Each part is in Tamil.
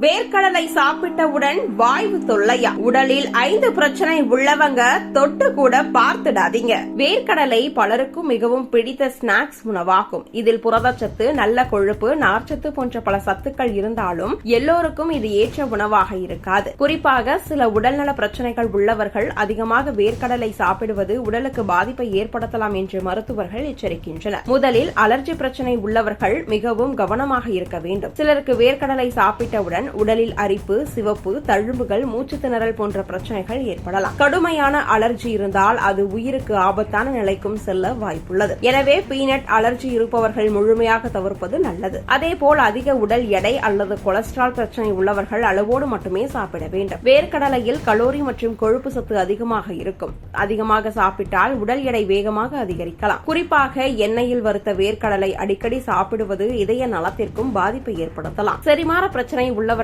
வேர்க்கடலை சாப்பிட்டவுடன் வாய்வு தொல்லையா? உடலில் 5 பிரச்சனை உள்ளவங்க தொட்டு கூட பார்த்துடாதீங்க. வேர்க்கடலை பலருக்கும் மிகவும் பிடித்த ஸ்நாக்ஸ் உணவாகும். இதில் புரதச்சத்து, நல்ல கொழுப்பு, நார்ச்சத்து போன்ற பல சத்துக்கள் இருந்தாலும் எல்லோருக்கும் இது ஏற்ற உணவாக இருக்காது. குறிப்பாக சில உடல்நல பிரச்சனைகள் உள்ளவர்கள் அதிகமாக வேர்க்கடலை சாப்பிடுவது உடலுக்கு பாதிப்பை ஏற்படுத்தலாம் என்று மருத்துவர்கள் எச்சரிக்கின்றனர். முதலில் அலர்ஜி பிரச்சனை உள்ளவர்கள் மிகவும் கவனமாக இருக்க வேண்டும். சிலருக்கு வேர்க்கடலை சாப்பிட்டவுடன் உடலில் அரிப்பு, சிவப்பு, தழும்புகள், மூச்சு திணறல் போன்ற பிரச்சனைகள் ஏற்படலாம். கடுமையான அலர்ஜி இருந்தால் அது உயிருக்கு ஆபத்தான நிலைக்கும் செல்ல வாய்ப்புள்ளது. எனவே பீனட் அலர்ஜி இருப்பவர்கள் முழுமையாக தவிர்ப்பது நல்லது. அதேபோல் அதிக உடல் எடை அல்லது கொலஸ்ட்ரால் பிரச்சனை உள்ளவர்கள் அளவோடு மட்டுமே சாப்பிட வேண்டும். வேர்க்கடலையில் கலோரி மற்றும் கொழுப்பு சத்து அதிகமாக இருக்கும். அதிகமாக சாப்பிட்டால் உடல் எடை வேகமாக அதிகரிக்கலாம். குறிப்பாக எண்ணெயில் வறுத்த வேர்க்கடலை அடிக்கடி சாப்பிடுவது இதய நலத்திற்கும் பாதிப்பை ஏற்படுத்தலாம். செரிமான பிரச்சனை உள்ளவர்களும்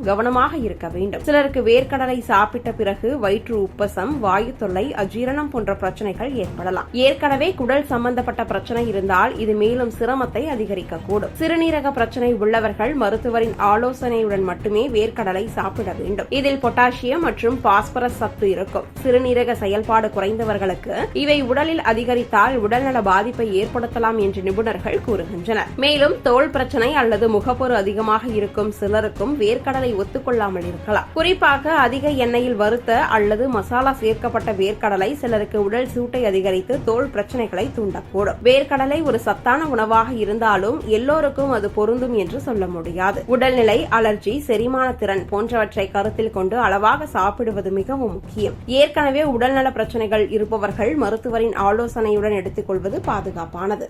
கவனமாக இருக்க வேண்டும். சிலருக்கு வேர்க்கடலை சாப்பிட்ட பிறகு வயிற்று உப்பசம், வாயு தொல்லை, அஜீரணம் போன்ற பிரச்சனைகள் ஏற்படலாம். ஏற்கனவே குடல் சம்பந்தப்பட்ட பிரச்சனை இருந்தால் இது மேலும் சிரமத்தை அதிகரிக்கக்கூடும். சிறுநீரக பிரச்சனை உள்ளவர்கள் மருத்துவரின் ஆலோசனையுடன் மட்டுமே வேர்க்கடலை சாப்பிட வேண்டும். இதில் பொட்டாசியம் மற்றும் பாஸ்பரஸ் சத்து இருக்கும். சிறுநீரக செயல்பாடு குறைந்தவர்களுக்கு இவை உடலில் அதிகரித்தால் உடல்நல பாதிப்பை ஏற்படுத்தலாம் என்று நிபுணர்கள் கூறுகின்றனர். மேலும் தோல் பிரச்சனை அல்லது முகப்பொரு அதிகமாக இருக்கும் சிலருக்கும் வேர்க்கடலை ஒத்துக்கொள்ளாமல் இருக்கலாம். குறிப்பாக அதிக எண்ணெயில் வறுத்த அல்லது மசாலா சேர்க்கப்பட்ட வேர்க்கடலை சிலருக்கு உடல் சூட்டை அதிகரித்து தோல் பிரச்சனைகளை தூண்டக்கூடும். வேர்க்கடலை ஒரு சத்தான உணவாக இருந்தாலும் எல்லோருக்கும் அது பொருந்தும் என்று சொல்ல முடியாது. உடல்நிலை, அலர்ஜி, செரிமான திறன் போன்றவற்றை கருத்தில் கொண்டு அளவாக சாப்பிடுவது மிகவும் முக்கியம். ஏற்கனவே உடல்நல பிரச்சனைகள் இருப்பவர்கள் மருத்துவரின் ஆலோசனையுடன் எடுத்துக் கொள்வது பாதுகாப்பானது.